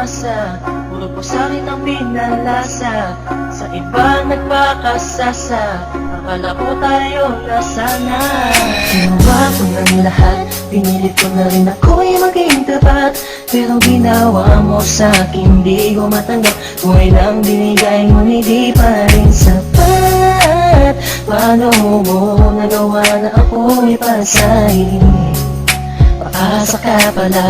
umasa, puro po sa'kin ang pinalasa. Sa iba nagpakasasa, akala ko tayo na sana. Ginawa ko ng lahat, pinilit ko na rin ako'y maging tapat. Pero ginawa mo sa'kin, di ko matanggap. Buhay lang binigay mo, hindi pa rin sapat. Paano mo nagawa na ako'y pasahin? Paasa ka pala,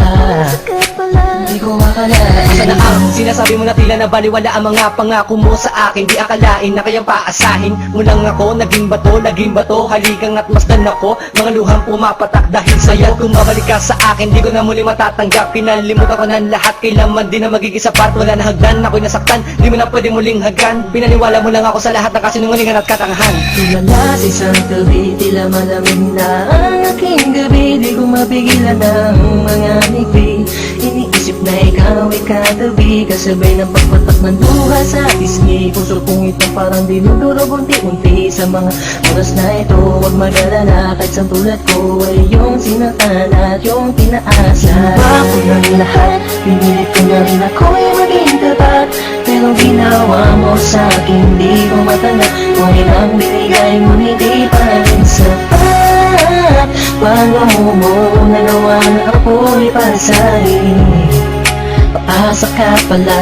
di ko akalain. Sana ang sinasabi mo na tila na baliwala ang mga pangako mo sa akin. Di akalain na kayang paasahin mo lang ako. Naging bato, haligang at masdan ako. Mga luhang pumapatak dahil sa'yo. Kung mabalik ka sa akin, di ko na muli matatanggap. Pinalimutan ko ng lahat, kailanman di na magiging sapat. Wala na hagdan, ako'y nasaktan, di mo na pwede muling hagdan. Pinaniwala mo lang ako sa lahat ng kasinungalingan at katangahan. Tulala sa isang tabi, tila malamig na ang aking gabi. Di ko mapigilan ang mga ngiti. Iniisip na ikaw ay katabi, kasabay ng pagpatak ng luha sa pisngi. Puso kong ito parang dinudurog unti-unti. Sa mga oras na ito, huwag mag-alala, kahit sa tulad ko ay yung sinatan at yung pinaasa. Ginawa ko ng lahat, pinilit ko na rin ako'y maging tapat. Pero ginawa mo sa'kin, di ko matanggap. Kung ilang binigay mo, hindi pa rin sapat. Paano mo nagawa na ako'y pasahin? Paasa ka pala,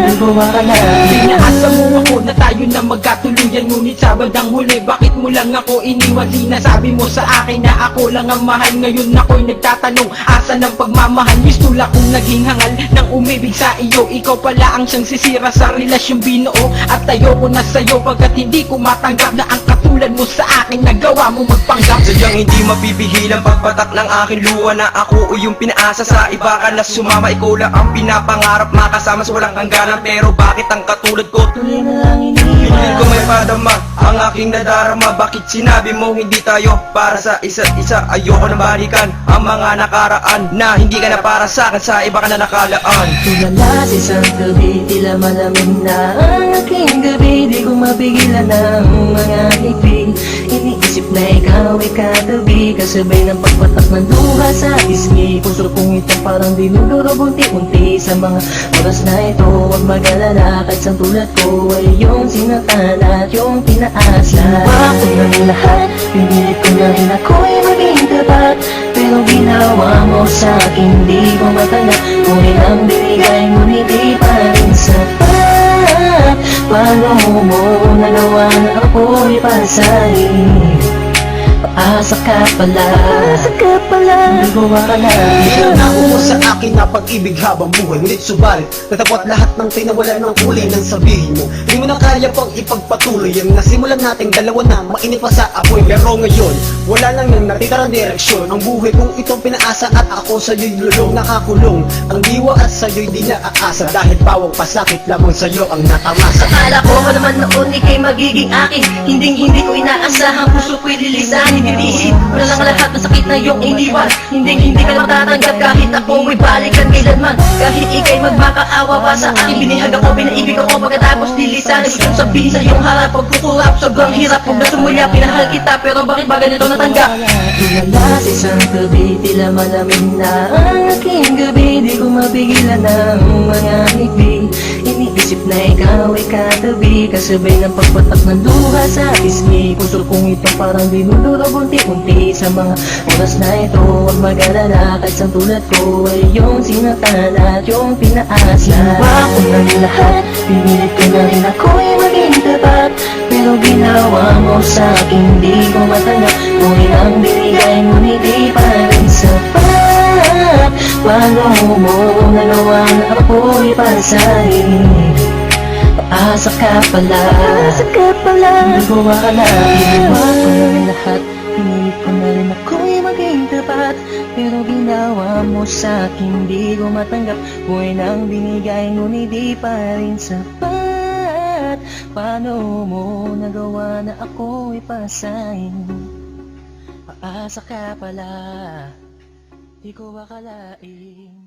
di ko akalain. Pinaasa mo ako na tayo na magkatuluyan, ngunit sa bandang huli, bakit mo lang ako iniwan? Sinasabi mo sa akin na ako lang ang mahal. Ngayon ako'y nagtatanong, asa ng pagmamahal? Mistula kong naging hangal ng umibig sa iyo. Ikaw pala ang siyang sisira sa relasyong binuo. At ayoko na sa'yo pagkat hindi ko matanggap na ang katulad mo sa akin nagawa mo magpanggap. Sadyang hindi mapipigil ang pagpatak ng aking luha na ako o yung pinaasa sa iba ka na sumama. Ikaw lang ang pinapangarap, makasama sa walang hangganan. Pero bakit ang katulad ko Tuloy na lang pilit iniwan. ko may padama ang aking nadarama? Bakit sinabi mo hindi tayo para sa isa't isa? Ayoko na balikan ang mga nakaraan na hindi ka na para sa akin, sa iba ka na nakalaan. Tulala sa isang tabi, tila malamig na ang aking gabi. Di ko mapigilan ang mga ngiti. Iniisip na ikaw ay katabi, kasabay ng pagpatak ng luha sa pisngi. Puso kong ito parang dinudurog unti-unti. Sa mga oras na ito, huwag mag-alala, kahit sa tulad ko ay yung sinatan at yung pinaasa. Ginawa ko ng lahat, pinilit ko na rin ako'y maging tapat. Pero ginawa mo sa'kin, di ko matanggap. Kung ilang binigay mo, hindi pa rin sapat. Paano mo nagawa na ako'y pasahin? Paasa ka pala, di ko akalain. Nangako mo sa akin na pag-ibig habang buhay, ngunit subalit natapot lahat ng tinawala ng kulay ng sabihin mo. Di mo na kaya pang ipagpatuloy ang nasimulan nating dalawa na mainit pa sa apoy. Pero ngayon, wala lang nang natitarang direksyon. Ang buhay kong itong pinaasa at ako sa'yo'y lulong nakakulong. Ang diwa at sa'yo'y di naaasa, dahil bawang pasakit lamang sa'yo ang natamasa. Akala ko naman noon ika'y magiging akin, hindi ko inaasahan, puso ko'y lilisanin. Iniisip mo na lang lahat ng sakit na iyong iniwan. Hindi ka matatanggap kahit ako ay balikan kailanman. Kahit ika'y magmakaawa pa sa akin, binihag ako, pinaibig ako, pagkatapos lilisanin. Gustong sabihin sa iyong harap, pagkukurap, sobrang hirap. Huwag na sumulya, pinahal kita, pero bakit ba ganito natanggap? Tulala sa isang tabi, tila malamig na ang aking gabi. Di ko mapigilan ang mga ngiti. Iniisip na ikaw ay katabi, kasabay ng pagpatak ng luha sa pisngi. Puso kong ito parang dinudurog unti-unti. Sa mga oras na ito, huwag mag-alala, kahit sa tulad ko ay yung sinatan at yung pinaasa. Ginawa ko ng lahat, pinilit ko na rin ako'y maging tapat. Pero ginawa mo sa'kin, di ko matanggap. Kung ilang binigay mo, hindi pa rin sapat. Paano mo nagawa na ako'y pasahin? Paasa ka pala, di ko akalain. Ginawa ko ng lahat, pinilit ko na rin ako'y maging tapat. Pero ginawa mo sa'kin, di ko matanggap. Buhay nang binigay ngunit di pa rin sapat. Paano mo nagawa na ako'y pasahin? Paasa ka pala, di ko akalain.